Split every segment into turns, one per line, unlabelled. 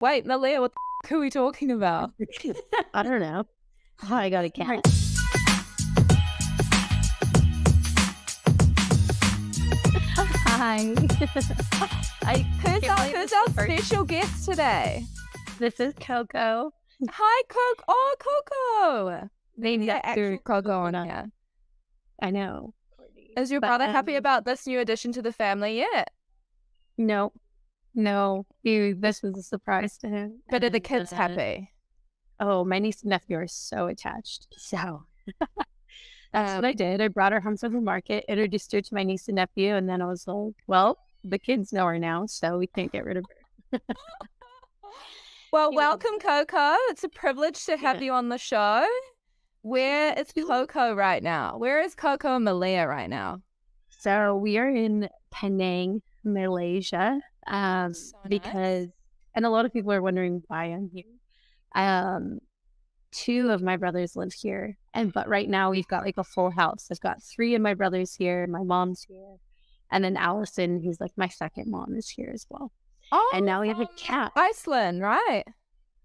Wait, Malia, what the are we talking about?
I don't know. Oh, I got a cat. Hi.
Who's our special guest today?
This is Coco.
Hi, Coco. Oh, Coco.
They need
Actual Coco on here.
I know.
Is your brother happy about this new addition to the family yet?
No. This was a surprise to him.
But are the kids happy?
Oh, my niece and nephew are so attached. So that's what I did. I brought her home from the market, introduced her to my niece and nephew, and then I was like, well, the kids know her now, so we can't get rid of her.
Well, welcome, Coco. It's a privilege to have you on the show. Where is Coco right now? Where is Coco and Malia right now?
So we are in Penang, Malaysia, because, and a lot of people are wondering why I'm here. Two of my brothers live here, but right now we've got like a full house. I've got three of my brothers here, my mom's here, and then Allison, who's like my second mom, is here as well.
Oh,
and now we have a cat.
Iceland, right?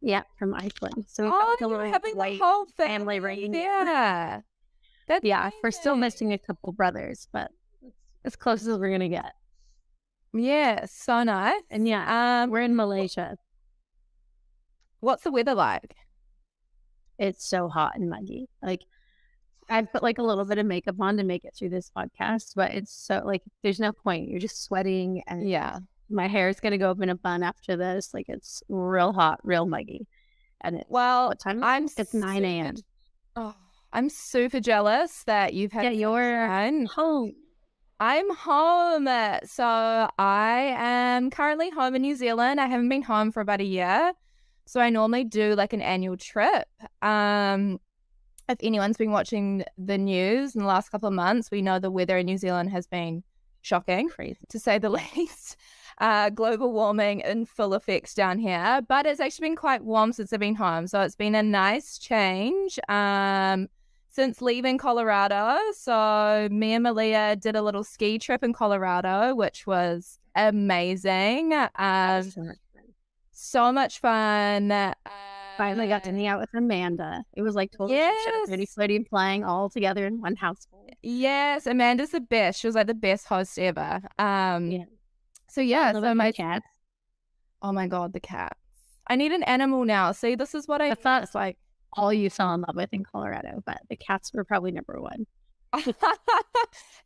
Yeah, from Iceland. So we've got
you're having the whole
family reunion.
Yeah.
We're still missing a couple brothers, but it's as close as we're gonna get.
Yeah, so nice.
And we're in Malaysia.
What's the weather like?
It's so hot and muggy. Like, I put like a little bit of makeup on to make it through this podcast, but it's so like there's no point. You're just sweating, and my hair is gonna go up in a bun after this. Like, it's real hot, real muggy. And what time? It's 9 a.m.
Oh, I'm super jealous that you've had.
Yeah, you're home.
I'm home. So I am currently home in New Zealand. I haven't been home for about a year. So I normally do like an annual trip. If anyone's been watching the news in the last couple of months, we know the weather in New Zealand has been shocking, to say the least. Global warming in full effect down here. But it's actually been quite warm since I've been home. So it's been a nice change since leaving Colorado. So me and Malia did a little ski trip in Colorado, which was amazing. So much fun.
Finally got to hang out with Amanda. It was like totally Flirty and playing all together in one household.
Yes, Amanda's the best. She was like the best host ever. So my
cats.
Oh my god, the cats. I need an animal now. See, this is what I
thought. It's like all you fell in love with in Colorado, but the cats were probably number one.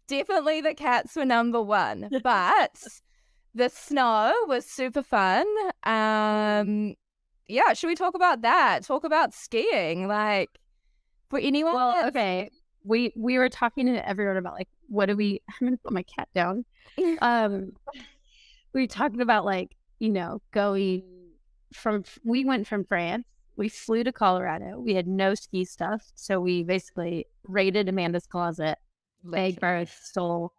Definitely the cats were number one, but the snow was super fun. Should we talk about that? Talk about skiing, like for anyone.
Well, okay. We were talking to everyone about like I'm gonna put my cat down. We were talking about like, going we went from France. We flew to Colorado. We had no ski stuff. So we basically raided Amanda's closet, begged for a stole.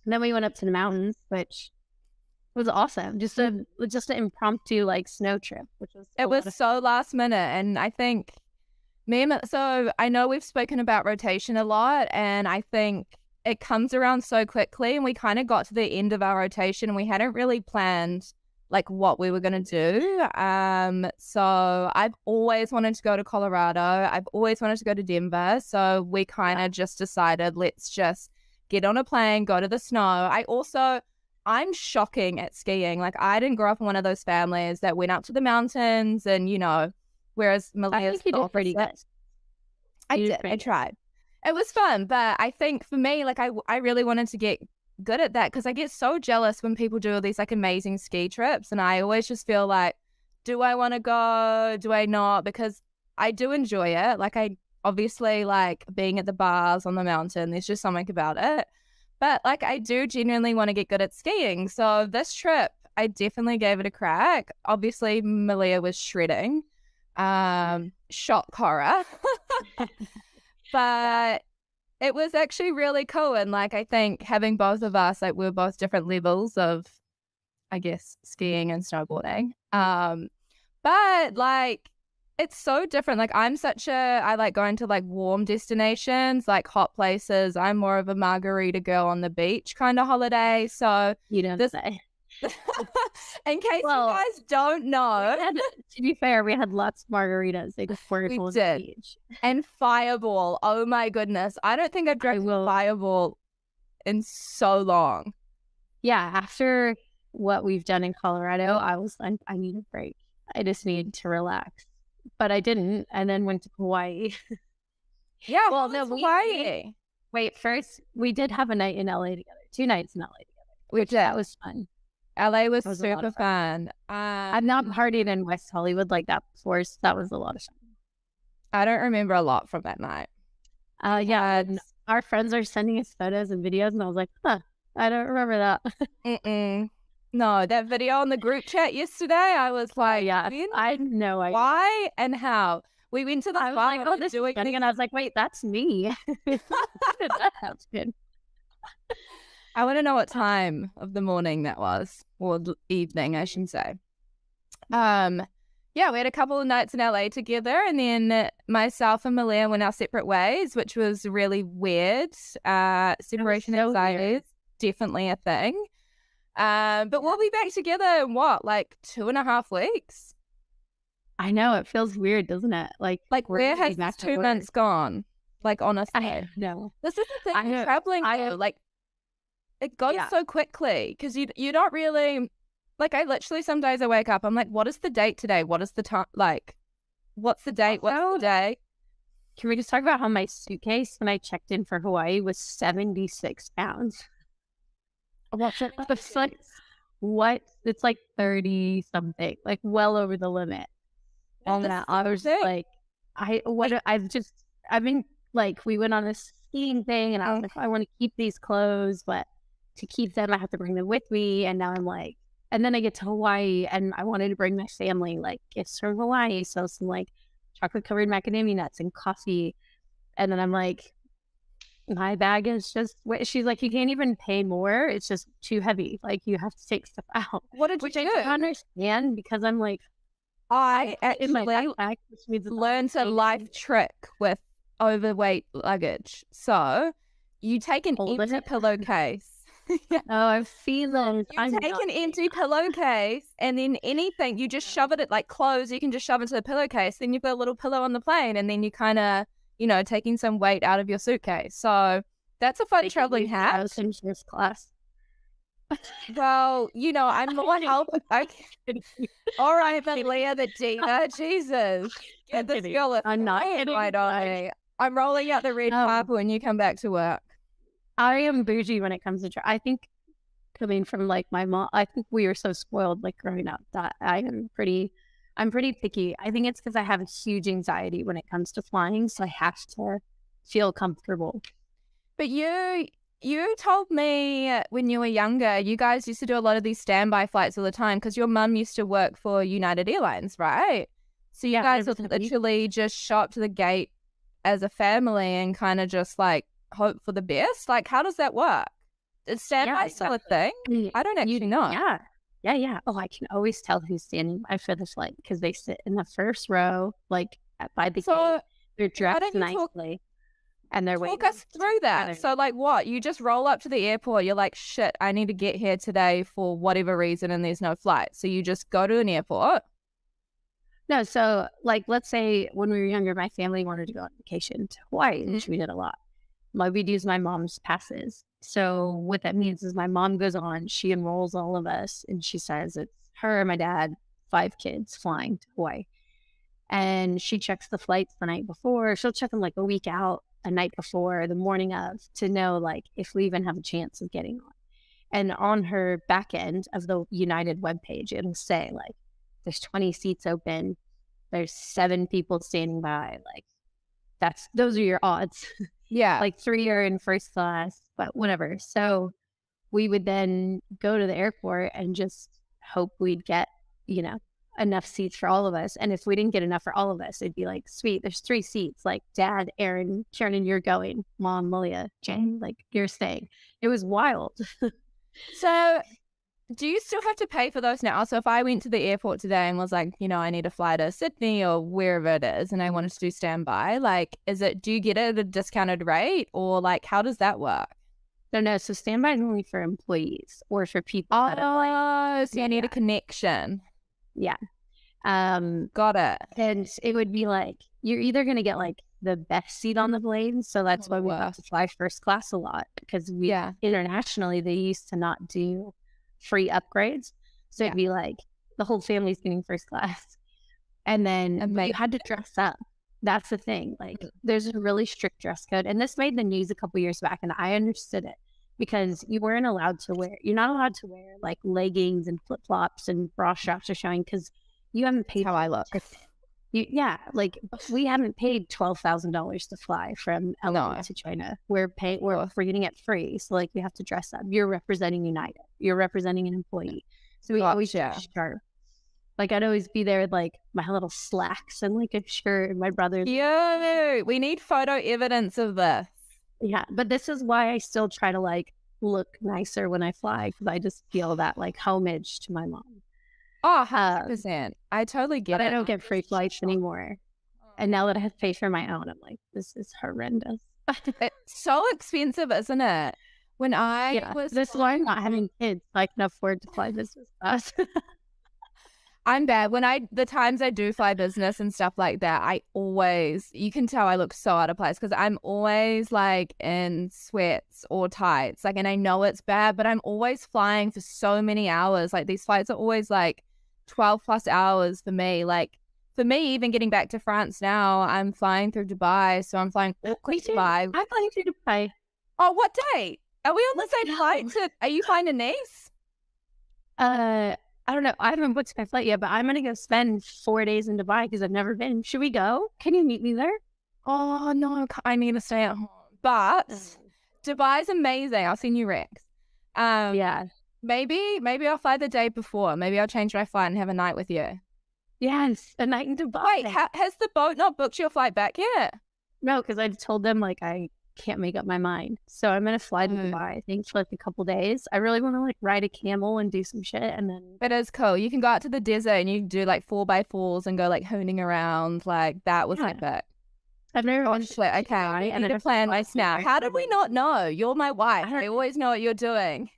And then we went up to the mountains, which was awesome. Just an impromptu like snow trip, which was
so last minute. And I think so I know we've spoken about rotation a lot, and I think it comes around so quickly, and we kind of got to the end of our rotation and we hadn't really planned like what we were going to do. So I've always wanted to go to Colorado. I've always wanted to go to Denver. So we kind of just decided, let's just get on a plane, go to the snow. I'm shocking at skiing. Like, I didn't grow up in one of those families that went up to the mountains and, whereas Malia's
pretty good.
I tried. It was fun, but I think for me, like, I really wanted to get good at that because I get so jealous when people do all these like amazing ski trips, and I always just feel like, do I want to go? Do I not? Because I do enjoy it. Like, I obviously like being at the bars on the mountain. There's just something about it. But like, I do genuinely want to get good at skiing. So this trip, I definitely gave it a crack. Obviously, Malia was shredding. Shock horror. But it was actually really cool. And like, I think having both of us, like, we're both different levels of, I guess, skiing and snowboarding. But like, it's so different. Like, I like going to like warm destinations, like hot places. I'm more of a margarita girl on the beach kind of holiday. So
you don't say.
In case
Well,
you guys don't know,
to be fair, we had lots of margaritas. They just poured
we
full of
did.
beach.
And Fireball. Oh my goodness. I don't think I've drank Fireball in so long.
Yeah, after what we've done in Colorado, I was like, I need a break. I just need to relax. But I didn't, and then went to Hawaii.
Yeah,
well, no,
Hawaii.
Wait, first we did have a night in LA together. 2 nights in LA together.
Which
that was fun.
LA was super fun.
I've not partied in West Hollywood like that before, so that was a lot of fun.
I don't remember a lot from that night.
Yeah, our friends are sending us photos and videos, and I was like, huh, I don't remember that.
No, that video on the group chat yesterday, I was like,
yeah, I know.
Why and how? We went to the
I was like, oh, this is funny, and I was like, wait, that's me. How did that happen?
I want to know what time of the morning that was, or evening, I should say. Yeah, we had a couple of nights in LA together, and then myself and Malia went our separate ways, which was really weird. Separation anxiety is definitely a thing. But we'll be back together in what, like 2.5 weeks?
I know, it feels weird, doesn't it? Like
where has 2 months gone? Like, honestly,
I know.
This is the thing with traveling. Like, it goes so quickly because you don't really, like, I literally, some days I wake up, I'm like, what is the date today? What is the time? Like, what's the date? What's the day?
Can we just talk about how my suitcase when I checked in for Hawaii was 76 pounds? What's it? What? It's like 30 something, like well over the limit. And I was like, I've been like, we went on a skiing thing, and I was like, I want to keep these clothes, but to keep them, I have to bring them with me. And now I'm like, and then I get to Hawaii, and I wanted to bring my family like gifts from Hawaii, so some like chocolate covered macadamia nuts and coffee. And then I'm like, my bag is just, she's like, you can't even pay more. It's just too heavy. Like, you have to take stuff out.
What did you do?
I don't understand, because I'm like,
I actually learned a life trick with overweight luggage. So you take an empty pillowcase.
Oh, I've seen them.
You take an empty pillowcase, and then anything, you just shove it at, like, clothes, you can just shove into the pillowcase. Then you've got a little pillow on the plane, and then you kind of, taking some weight out of your suitcase. So that's a fun traveling hack.
I was in first class.
Well, I'm more helping. Okay. All right, Malia the diva. Jesus. Get this girl.
I'm not kidding.
Right on me. I'm rolling out the red carpet when you come back to work.
I am bougie when it comes to I think, coming from like my mom, I think we were so spoiled like growing up that I'm pretty picky. I think it's because I have a huge anxiety when it comes to flying, so I have to feel comfortable. But
you told me when you were younger, you guys used to do a lot of these standby flights all the time because your mum used to work for United Airlines, right? So you guys would literally just show up to the gate as a family and kind of just like hope for the best. Like, how does that work? Is standby still a thing? I don't actually know.
Yeah. Oh, I can always tell who's standing by for the flight because they sit in the first row, like by the gate. They're dressed nicely. And they're waiting.
Talk us through that. So, like, what? You just roll up to the airport. You're like, shit, I need to get here today for whatever reason, and there's no flight. So you just go to an airport.
No, so, like, let's say when we were younger, my family wanted to go on vacation to Hawaii, which we did a lot. We'd use my mom's passes. So what that means is my mom goes on, she enrolls all of us, and she says it's her, my dad, 5 kids flying to Hawaii. And she checks the flights the night before. She'll check them like a week out, a night before, the morning of, to know like if we even have a chance of getting on. And on her back end of the United webpage, it'll say like there's 20 seats open, there's 7 people standing by, like those are your odds.
Yeah.
Like 3 are in first class, but whatever. So we would then go to the airport and just hope we'd get, enough seats for all of us. And if we didn't get enough for all of us, it'd be like, sweet, there's 3 seats. Like, Dad, Aaron, Kieran, you're going. Mom, Malia, Jane, like, you're staying. It was wild.
So do you still have to pay for those now? So if I went to the airport today and was like, I need to fly to Sydney or wherever it is, and I wanted to do standby, like, do you get it at a discounted rate, or like, how does that work?
No. So standby is only for employees or for people that are like,
Oh, so you need a connection.
yeah.
Got it.
And it would be like, you're either going to get like the best seat on the plane. So that's why we have to fly first class a lot, because internationally, they used to not do free upgrades. So it'd be like the whole family's getting first class. And then you had to dress up. That's the thing. Like, there's a really strict dress code. And this made the news a couple years back, and I understood it, because you're not allowed to wear like leggings and flip flops and bra straps are showing, because you haven't paid.
How I look.
Like we haven't paid $12,000 to fly from LA to China. We're getting it free. So like, you have to dress up. You're representing United. You're representing an employee. So we always dress sharp. Like, I'd always be there with like my little slacks and like a shirt, and my brother's.
Yeah, we need photo evidence of this.
Yeah, but this is why I still try to like look nicer when I fly, because I just feel that like homage to my mom.
Oh, 100%. I totally get it.
But I don't get free flights anymore. And now that I have to pay for my own, I'm like, this is horrendous.
It's so expensive, isn't it? When
this is why I'm not having kids, so I can afford to fly business class.
I'm bad. The times I do fly business and stuff like that, you can tell I look so out of place, because I'm always like in sweats or tights. Like, and I know it's bad, but I'm always flying for so many hours. Like, these flights are always like 12 plus hours for me. Like, for me, even getting back to France now, I'm flying through Dubai. So I'm flying Auckland to Dubai.
I'm flying through Dubai.
Oh, what date? Are we on the same flight? Are you flying to Nice?
I don't know. I haven't booked my flight yet, but I'm going to go spend 4 days in Dubai because I've never been. Should we go? Can you meet me there?
Oh, no. I need to stay at home. But Dubai's amazing. I'll see new Rex.
Yeah.
Maybe I'll fly the day before. Maybe I'll change my flight and have a night with you.
Yes, a night in Dubai.
Wait, has the boat not booked your flight back yet?
No, because I told them like I can't make up my mind. So I'm going to fly to Dubai, I think, for like a couple days. I really want to like ride a camel and do some shit. And then
it is cool. You can go out to the desert and you can do like 4x4s and go like hooning around. Like, that was epic.
I've never watched
it. Okay, I need to plan my snap. How did we not know? You're my wife. I always know what you're doing.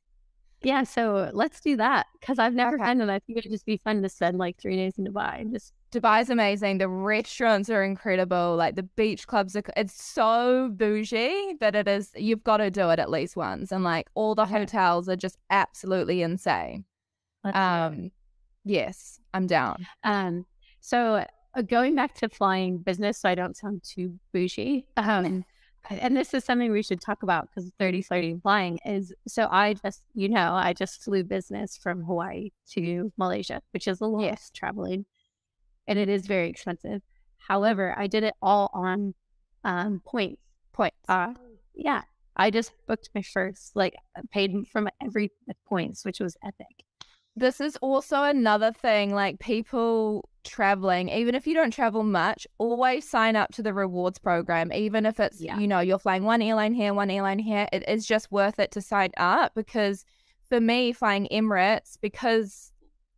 Yeah, so let's do that, because I've never been, and I think it'd just be fun to spend like 3 days in Dubai.
Dubai's amazing. The restaurants are incredible. Like, the beach clubs it's so bougie, but it is, you've got to do it at least once. And like, all the hotels are just absolutely insane. Yes, I'm down.
So going back to flying business, so I don't sound too bougie. And this is something we should talk about, because flirty flying is, so I just flew business from Hawaii to Malaysia, which is a lot traveling, and it is very expensive. However, I did it all on points. Yeah, I just booked my first, like, paid from every points, which was epic.
This is also another thing, like, people traveling, even if you don't travel much, always sign up to the rewards program, even if it's, you're flying one airline here, it is just worth it to sign up. Because for me, flying Emirates, because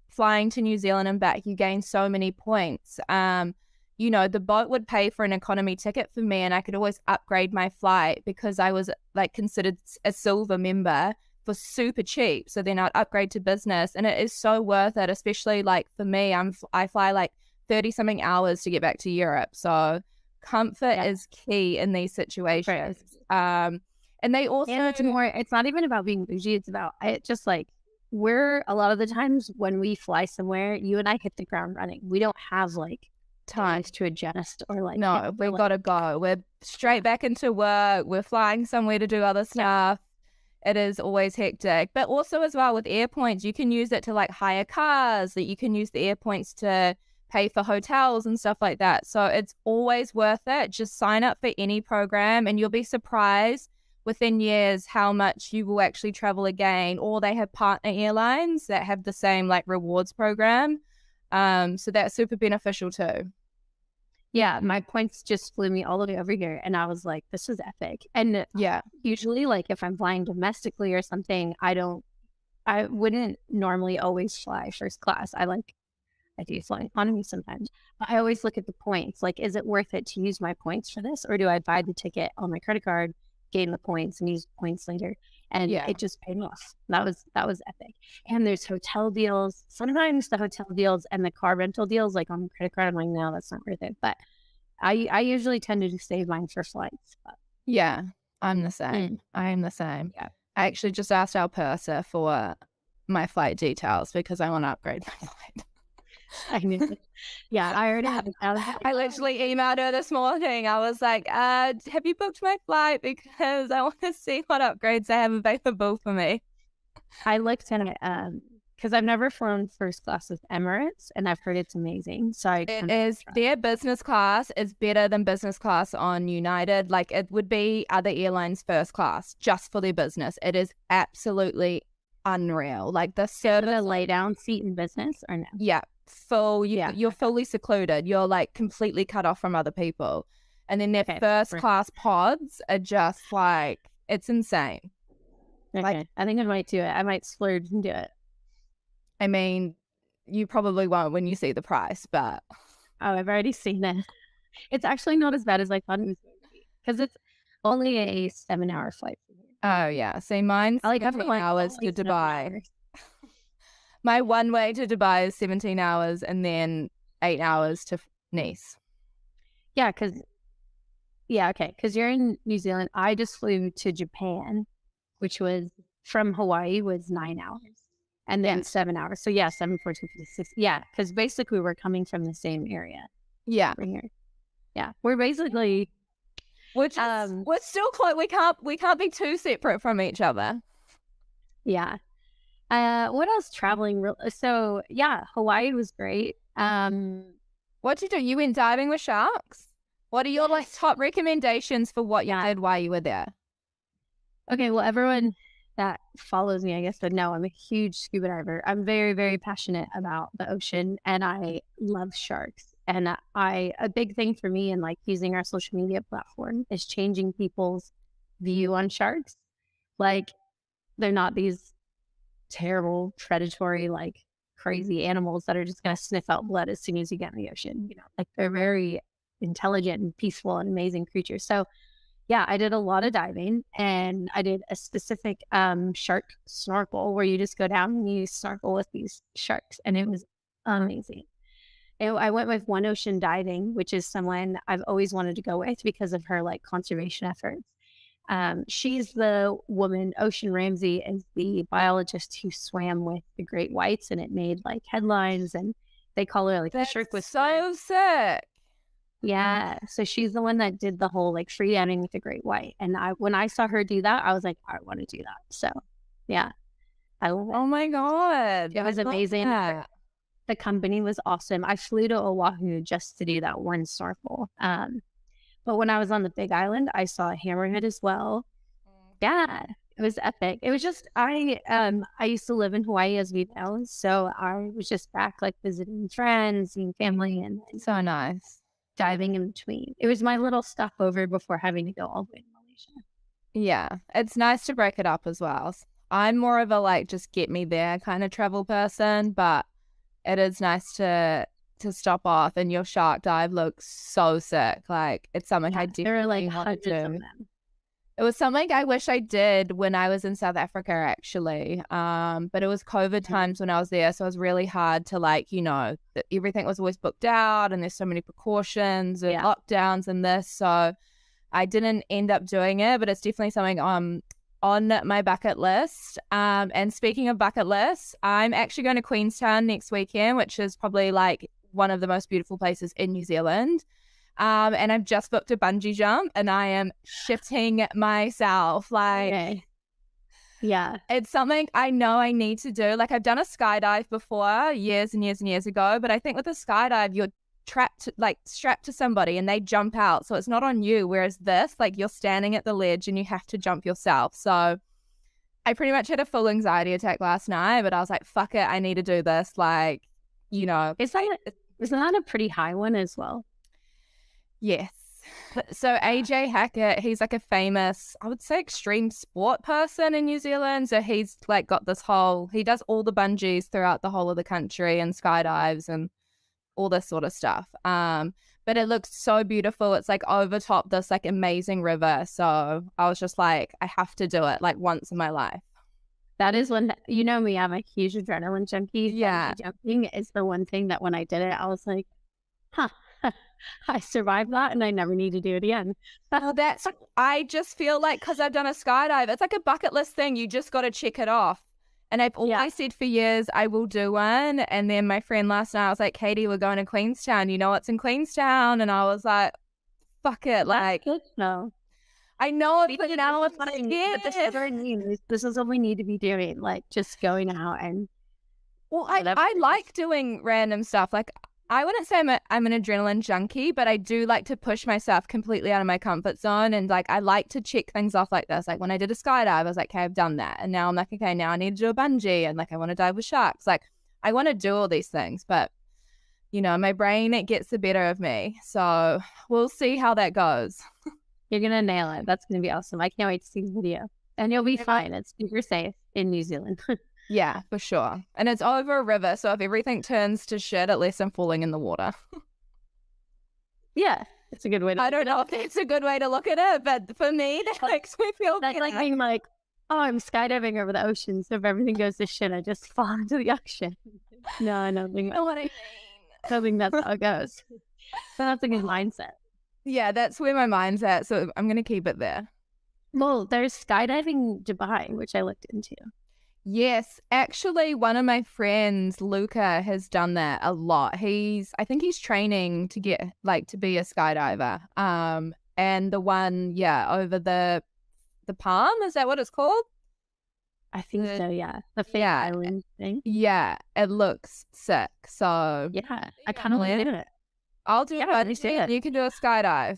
flying to New Zealand and back, you gain so many points. The boat would pay for an economy ticket for me, and I could always upgrade my flight because I was like considered a silver member for super cheap. So then I'd upgrade to business, and it is so worth it, especially like for me, I fly like 30 something hours to get back to Europe. So comfort is key in these situations. And they also,
and it's not even about being bougie. It's about, just like, a lot of the times when we fly somewhere, you and I hit the ground running. We don't have like times to adjust or like,
no, we've got to go. We're straight back into work. We're flying somewhere to do other stuff. It is always hectic. But also as well with air points, you can use it to like hire cars, that you can use the air points to pay for hotels and stuff like that. So it's always worth it. Just sign up for any program and you'll be surprised within years how much you will actually travel again. Or they have partner airlines that have the same like rewards program. So that's super beneficial too.
Yeah, my points just flew me all the way over here, and I was like, this is epic. And usually, like, if I'm flying domestically or something, I wouldn't normally always fly first class. I do fly economy sometimes, but I always look at the points. Like, is it worth it to use my points for this, or do I buy the ticket on my credit card, gain the points, and use the points later? and
Yeah.
it just paid off. That was epic. And there's hotel deals. Sometimes the hotel deals and the car rental deals, like on the credit card, I'm like, no, that's not worth it. But I usually tend to just save mine for flights. But.
Yeah, I'm the same. I am the same.
Yeah.
I actually just asked our purser for my flight details because I want to upgrade my flight.
I knew it. Yeah, I already have.
I literally emailed her this morning. I was like, have you booked my flight? Because I want to see what upgrades I have available for me.
I looked at it because I've never flown first class with Emirates, and I've heard it's amazing. So
it is, their business class is better than business class on United. Like, it would be other airlines first class just for their business. It is absolutely unreal. Like, the service,
a lay down seat in business or no?
Yeah. You're fully secluded. You're like completely cut off from other people. And then their first class pods are just like, it's insane.
Okay. Like, I think I might do it. I might splurge and do it.
I mean, you probably won't when you see the price, but
I've already seen it. It's actually not as bad as I thought it was going to be because it's only a 7-hour flight from here.
Oh yeah. See, mine's like 17 hours to Dubai. My one way to Dubai is 17 hours and then 8 hours to Nice.
Yeah, because you're in New Zealand. I just flew to Japan, which was from Hawaii, was 9 hours. And then 7 hours. So yeah, 7, 14, 56. Yeah, because basically we're coming from the same area.
Yeah.
We're here. Yeah. We're basically...
Which we're still close. We can't be too separate from each other. Yeah.
What else traveling? So yeah, Hawaii was great.
What'd you do? You went diving with sharks? What are your like top recommendations for what you did while you were there?
Okay, well, everyone that follows me, I guess, would know I'm a huge scuba diver. I'm very, very passionate about the ocean, and I love sharks. And a big thing for me in like using our social media platform is changing people's view on sharks. Like, they're not these terrible, predatory, like crazy animals that are just going to sniff out blood as soon as you get in the ocean. You know, like they're very intelligent and peaceful and amazing creatures. So yeah, I did a lot of diving, and I did a specific shark snorkel where you just go down and you snorkel with these sharks, and it was amazing. I went with One Ocean Diving, which is someone I've always wanted to go with because of her like conservation efforts. She's the woman, Ocean Ramsey is the biologist who swam with the great whites, and it made like headlines, and they call her like the shark was
so sick.
Yeah. So she's the one that did the whole like free diving with the great white. And when I saw her do that, I was like, I want to do that. So yeah.
Oh my God.
It was amazing. The company was awesome. I flew to Oahu just to do that one snorkel. But when I was on the Big Island, I saw a hammerhead as well. Yeah, it was epic. It was just I used to live in Hawaii, as we know, so I was just back like visiting friends and family, and
so nice
diving in between. It was my little stopover before having to go all the way to Malaysia.
Yeah, it's nice to break it up as well. I'm more of a like just get me there kind of travel person, but it is nice to stop off, and your shark dive looks so sick. Like, it's something I definitely
there are like
want to
hundreds
do.
of them.
It was something I wish I did when I was in South Africa, actually. But it was COVID times when I was there, so it was really hard to like, you know, everything was always booked out, and there's so many precautions and lockdowns and this, so I didn't end up doing it. But it's definitely something on my bucket list. And speaking of bucket lists, I'm actually going to Queenstown next weekend, which is probably like one of the most beautiful places in New Zealand. And I've just booked a bungee jump, and I am shitting myself. Like,
yeah,
it's something I know I need to do. Like, I've done a skydive before years and years and years ago, but I think with a skydive, you're strapped to somebody and they jump out. So it's not on you. Whereas this, like, you're standing at the ledge and you have to jump yourself. So I pretty much had a full anxiety attack last night, but I was like, fuck it, I need to do this. Like, you know.
Isn't that a pretty high one as well?
Yes. So AJ Hackett, he's like a famous, I would say, extreme sport person in New Zealand. So he's like got this whole, he does all the bungees throughout the whole of the country and skydives, and all this sort of stuff. But it looks so beautiful. It's like over top this like amazing river. So I was just like, I have to do it like once in my life.
That is when, you know me, I'm a huge adrenaline junkie.
Yeah.
Bungee jumping is the one thing that when I did it, I was like, huh, I survived that and I never need to do it again.
Well, I just feel like because I've done a skydive, it's like a bucket list thing. You just got to check it off. And I've always said for years, I will do one. And then my friend last night, I was like, Katie, we're going to Queenstown. You know what's in Queenstown? And I was like, fuck it. Like,
no.
I know it, but now it's like,
yeah. This is what we need to be doing. Like, just going out and.
Well, I like doing random stuff. Like, I wouldn't say I'm an adrenaline junkie, but I do like to push myself completely out of my comfort zone. And like, I like to check things off like this. Like when I did a skydive, I was like, okay, I've done that. And now I'm like, okay, now I need to do a bungee. And like, I want to dive with sharks. Like I want to do all these things, but you know, my brain, it gets the better of me. So we'll see how that goes.
You're going to nail it. That's going to be awesome. I can't wait to see the video. And you'll be fine. It's super safe in New Zealand.
Yeah, for sure. And it's over a river, so if everything turns to shit, at least I'm falling in the water.
Yeah, it's a good way to
I don't know if it's a good way to look at it, but for me, that makes me feel
that's like being like, oh, I'm skydiving over the ocean, so if everything goes to shit, I just fall into the ocean. No, I don't think
what I mean.
I don't think that's how it goes. So that's a good mindset.
Yeah, that's where my mind's at, so I'm going to keep it there.
Well, there's skydiving Dubai, which I looked into.
Yes, actually, one of my friends, Luca, has done that a lot. I think he's training to get to be a skydiver. And the one, over the Palm, is that what it's called?
I think so. Yeah, the fake island thing.
Yeah, it looks sick. So
yeah, I kind of want to do it.
I'll do it. You can do a skydive.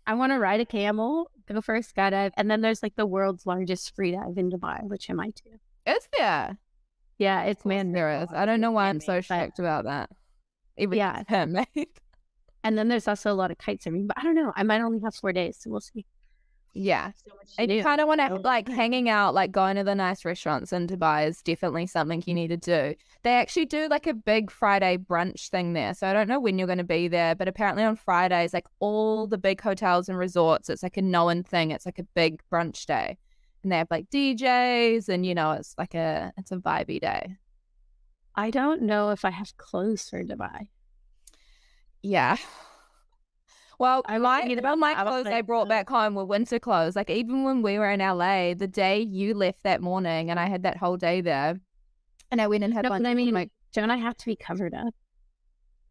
I want to ride a camel, go for a skydive, and then there's like the world's largest free dive in Dubai, which I might do.
Is there?
Yeah, it's man-made.
There is. I don't know why I'm so shocked about that.
Yeah,
handmade.
And then there's also a lot of kite surfing, but I don't know. I might only have 4 days, so we'll see.
Yeah, and you kind of want to hanging out, going to the nice restaurants in Dubai is definitely something you need to do. They actually do a big Friday brunch thing there, so I don't know when you're going to be there, but apparently on Fridays, all the big hotels and resorts, it's a known thing. It's a big brunch day. And they have DJs and, it's it's a vibey day.
I don't know if I have clothes for Dubai.
Yeah. Well, my clothes I brought back home were winter clothes. Even when we were in LA, the day you left that morning and I had that whole day there and I went and had
lunch. I mean, don't I have to be covered up?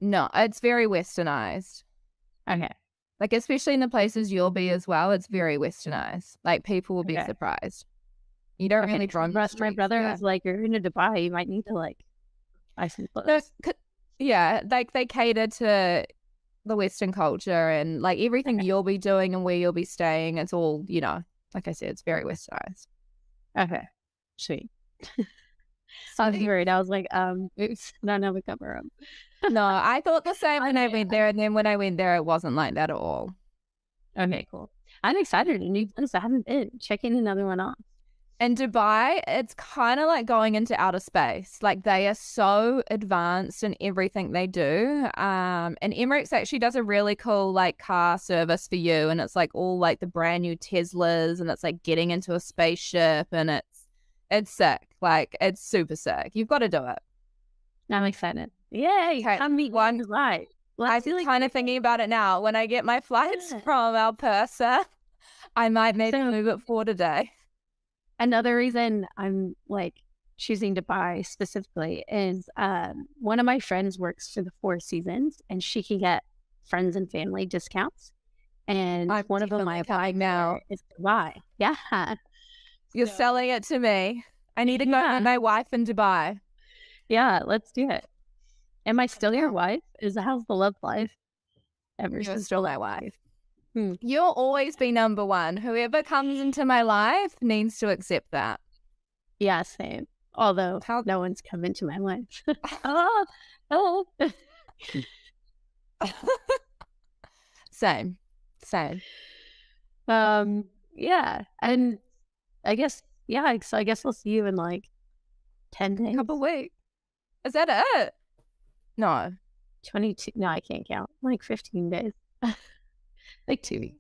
No, it's very westernized.
Okay.
Especially in the places you'll be as well, it's very westernized. People will be surprised. You don't really run.
My brother was like, you're going to Dubai, you might need to buy some clothes.
Yeah, they cater to the Western culture and everything you'll be doing and where you'll be staying. It's all, like I said, it's very westernized.
Okay, sweet. I was worried. I was like, oops, no, we cover up.
No, I thought the same when I went there, and then when I went there, it wasn't like that at all.
Okay, cool. I'm excited. And I haven't been checking another one off.
And Dubai, it's kind of like going into outer space. They are so advanced in everything they do. And Emirates actually does a really cool car service for you, and it's all the brand new Teslas, and it's getting into a spaceship, and it's sick. It's super sick. You've got to do it.
I'm excited. Yay!
Okay,
come meet one live.
I'm kind of thinking about it now. When I get my flights from Alpersa, I might maybe move it for today.
Another reason I'm choosing Dubai specifically is one of my friends works for the Four Seasons, and she can get friends and family discounts. And one of them I apply now is Dubai. Yeah,
you're selling it to me. I need to go with my wife in Dubai.
Yeah, let's do it. Am I still your wife? How's the love life?
You're still my wife. You'll always be number one. Whoever comes into my life needs to accept that.
Yeah, same. Although no one's come into my life. Oh.
Same.
Yeah, and I guess so I guess we'll see you in 10 days.
Couple weeks. Is that it? No.
22. No, I can't count. Like 15 days. Like 2 weeks.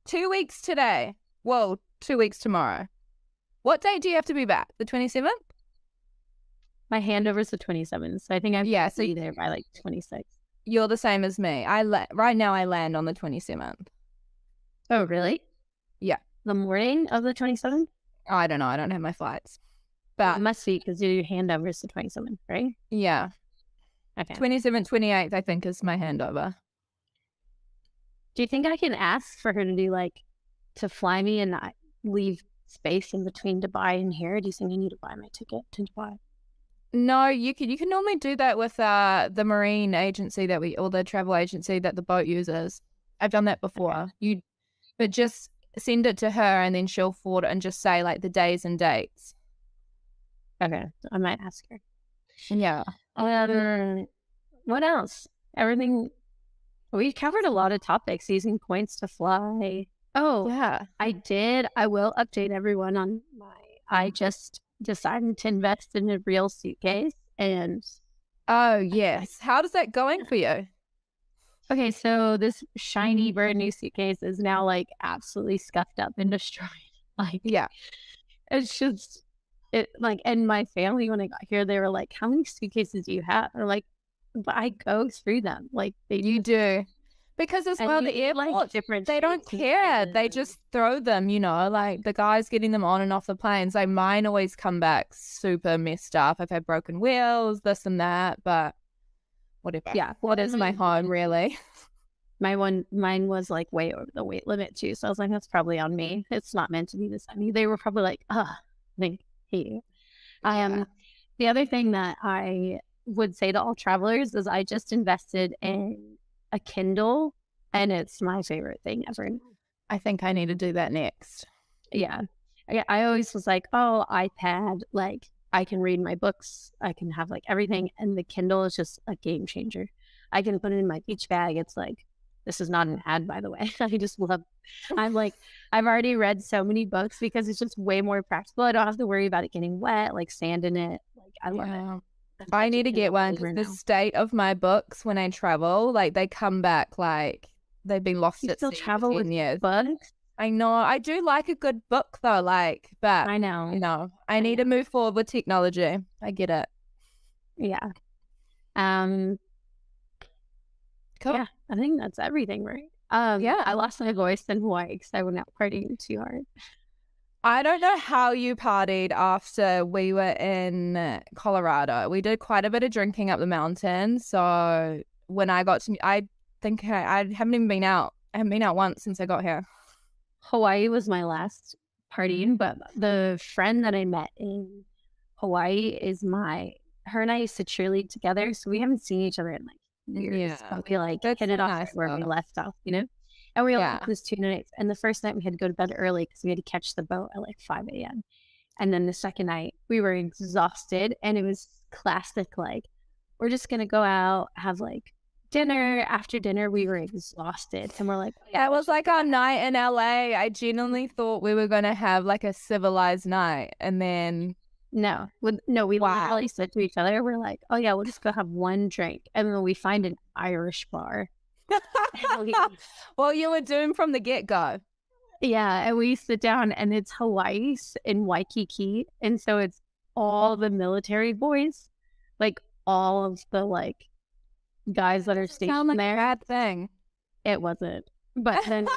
2 weeks today. Well, 2 weeks tomorrow. What date do you have to be back? The 27th?
My handover's the 27th. So I think I'm
so
be there by like 26.
You're the same as me. Right now I land on the 27th.
Oh, really?
Yeah.
The morning of the 27th?
I don't know. I don't have my flights. But
it must be because your handover's the 27th, right?
Yeah.
Okay.
27th, 28th, I think, is my handover.
Do you think I can ask for her to do to fly me and not leave space in between Dubai and here? Do you think I need to buy my ticket to Dubai?
No, you can normally do that with the marine agency or the travel agency that the boat uses. I've done that before.
Okay.
But just send it to her and then she'll forward it and just say the days and dates.
Okay, I might ask her.
Yeah.
What else? Everything. We covered a lot of topics. Using points to fly. Oh,
yeah.
I will update everyone on I just decided to invest in a real suitcase and.
Oh, yes. How does that going for you?
Okay, so this shiny brand new suitcase is now absolutely scuffed up and destroyed.
Yeah.
It's just and my family when I got here, they were like, "How many suitcases do you have?" Or but I go through them.
You do. Because as well, the airport, they don't care. They just throw them, the guys getting them on and off the planes. Mine always come back super messed up. I've had broken wheels, this and that, but whatever.
Yeah.
What is my home, really?
Mine was way over the weight limit too. So I was like, that's probably on me. It's not meant to be this heavy. They were probably like, thank you. The other thing that I would say to all travelers is I just invested in a Kindle and it's my favorite thing ever.
I think I need to do that next.
Yeah. I always was like, oh, iPad, I can read my books. I can have everything. And the Kindle is just a game changer. I can put it in my beach bag. It's this is not an ad, by the way. I just love, I've already read so many books because it's just way more practical. I don't have to worry about it getting wet, sand in it. I love it.
I need to get one. The state of my books when I travel, they come back they've been lost at sea.
You still travel with books?
I know. I do like a good book though, but
I know.
I need to move forward with technology. I get it.
Yeah.
Cool.
Yeah, I think that's everything, right? Yeah, I lost my voice in Hawaii because I went out partying too hard.
I don't know how you partied after we were in Colorado. We did quite a bit of drinking up the mountain. So when I got to, I think I haven't even been out. I haven't been out once since I got here.
Hawaii was my last partying, but the friend that I met in Hawaii is her and I used to cheerlead together. So we haven't seen each other in years. But we hit it off where we left off, And we all did this 2 nights. And the first night we had to go to bed early because we had to catch the boat at 5 a.m. And then the second night we were exhausted and it was classic, we're just going to go out, have dinner. After dinner, we were exhausted. And we're like,
yeah, it was our night in LA. I genuinely thought we were going to have a civilized night. And then
No, we literally said to each other, we're like, oh yeah, we'll just go have one drink. And then we find an Irish bar.
Well, you were doomed from the get-go.
Yeah, and we sit down and it's Hawaii in Waikiki. And so it's all the military boys, all of the guys that are stationed there.
Bad thing.
It wasn't. But then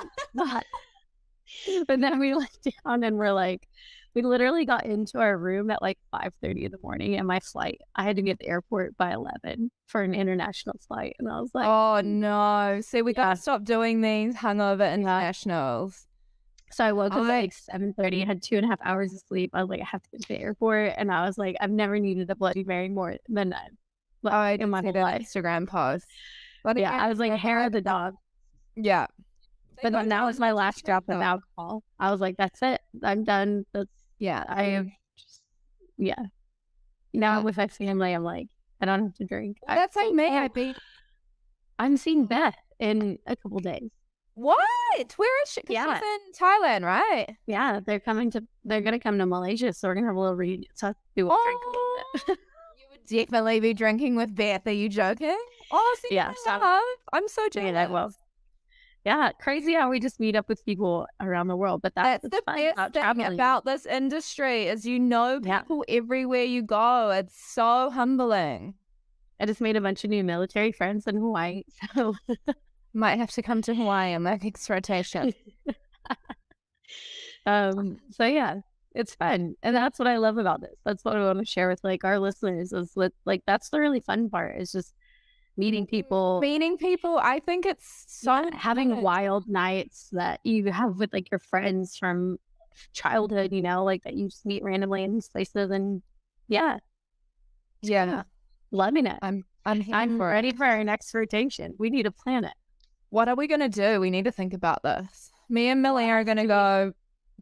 but then we looked down and we're we literally got into our room at 5:30 in the morning, and my flight, I had to be at the airport by 11 for an international flight. And I was like,
oh no. See, we got to stop doing these hungover internationals.
So I woke up at 7:30, had 2.5 hours of sleep. I was like, I have to get to the airport. And I was like, I've never needed a Bloody Mary more than that. In my whole life.
Instagram post.
I was like, hair of the dog.
Yeah.
But then that was my last drop of alcohol. I was like, that's it. I'm done. I have Now with my family, I'm I don't have to drink.
That's me.
I'm seeing Beth in a couple days.
What? Where is she?
Yeah.
She's in Thailand, right?
Yeah, they're going to come to Malaysia, so we're going to have a little reunion. So I have to drink a little bit.
You would definitely be drinking with Beth. Are you joking? Oh, see,
Yeah,
I'm so jealous.
well, yeah, crazy how we just meet up with people around the world. But that's
the
fun
best
about
thing
traveling.
about this industry is people everywhere you go. It's so humbling.
I just made a bunch of new military friends in Hawaii, so
might have to come to Hawaii on my next rotation.
So yeah, it's fun, and that's what I love about this. That's what I want to share with like our listeners. Is with like that's the really fun part. Is just meeting people.
I think it's so
having wild nights that you have with like your friends from childhood. You know, like that you just meet randomly in these places, and yeah, loving it. I'm ready for our next rotation. We need to plan it.
What are we gonna do? We need to think about this. Me and Malia are gonna go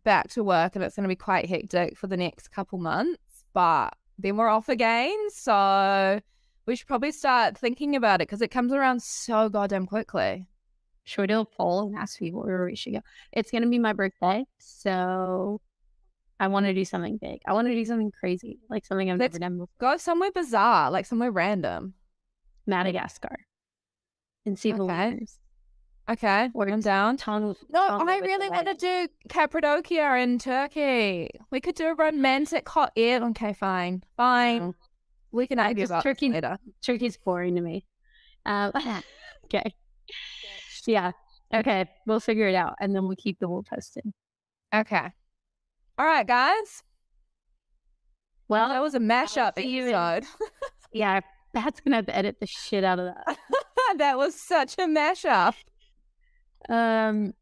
back to work, and it's gonna be quite hectic for the next couple months. But then we're off again, so we should probably start thinking about it because it comes around so goddamn quickly.
Should we do a poll and ask people where we should go? It's gonna be my birthday, so I want to do something big. I want to do something crazy, like something I've never done before.
Go somewhere bizarre, like somewhere random.
Madagascar. And see the winners.
Okay, I'm down. I really want to do Cappadocia in Turkey. We could do a romantic hot air. Okay, fine. No. We can argue about Turkey later.
Turkey's boring to me. Okay. Yeah. Okay. We'll figure it out, and then we'll keep the whole posted.
Okay. All right, guys.
Well,
that was a mashup episode.
Yeah, Pat's gonna have to edit the shit out of that.
That was such a mashup.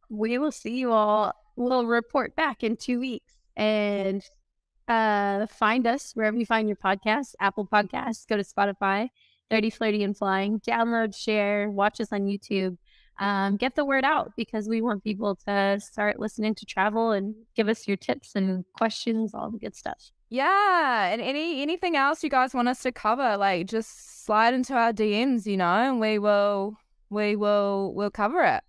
We will see you all. We'll report back in 2 weeks, and find us wherever you find your podcasts. Apple Podcasts. Go to Spotify. 30 Flirty and Flying. Download, share, watch us on YouTube. Get the word out because we want people to start listening to travel and give us your tips and questions, all the good stuff.
Yeah, and anything else you guys want us to cover, like just slide into our DMs, and we'll cover it.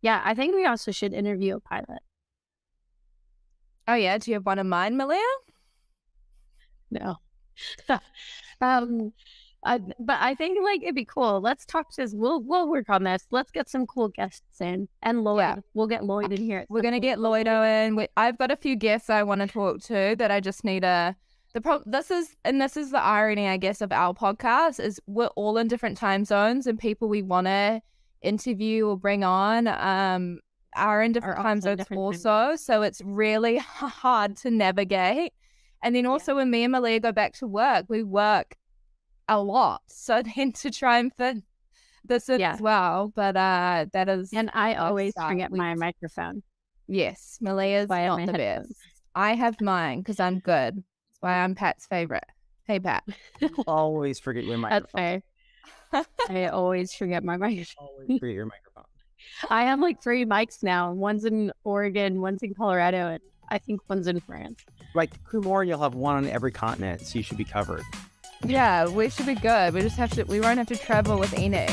Yeah, I think we also should interview a pilot.
Oh yeah, do you have one in mind, Malia?
No. But I think like it'd be cool. Let's talk to this. We'll work on this. Let's get some cool guests in, and Lloyd. Yeah. We'll get Lloyd in here.
We're gonna get Lloyd in. I've got a few guests I want to talk to that I just need this is the irony, I guess, of our podcast is we're all in different time zones, and people we want to interview or bring on are in different time zones also. So it's really hard to navigate. And then also when me and Malia go back to work, we work a lot, so then to try and fit this in as well, but that is,
and I always forget my microphone.
Yes, Malia's not the best. I have mine because I'm good. That's why I'm Pat's favorite. Hey Pat.
Always forget your microphone.
That's fair. I always forget my microphone.
Always forget your microphone.
I have like 3 mics now. One's in Oregon, one's in Colorado, and I think one's in France.
Like more, you'll have one on every continent, so you should be covered.
Yeah, we should be good. We won't have to travel with any.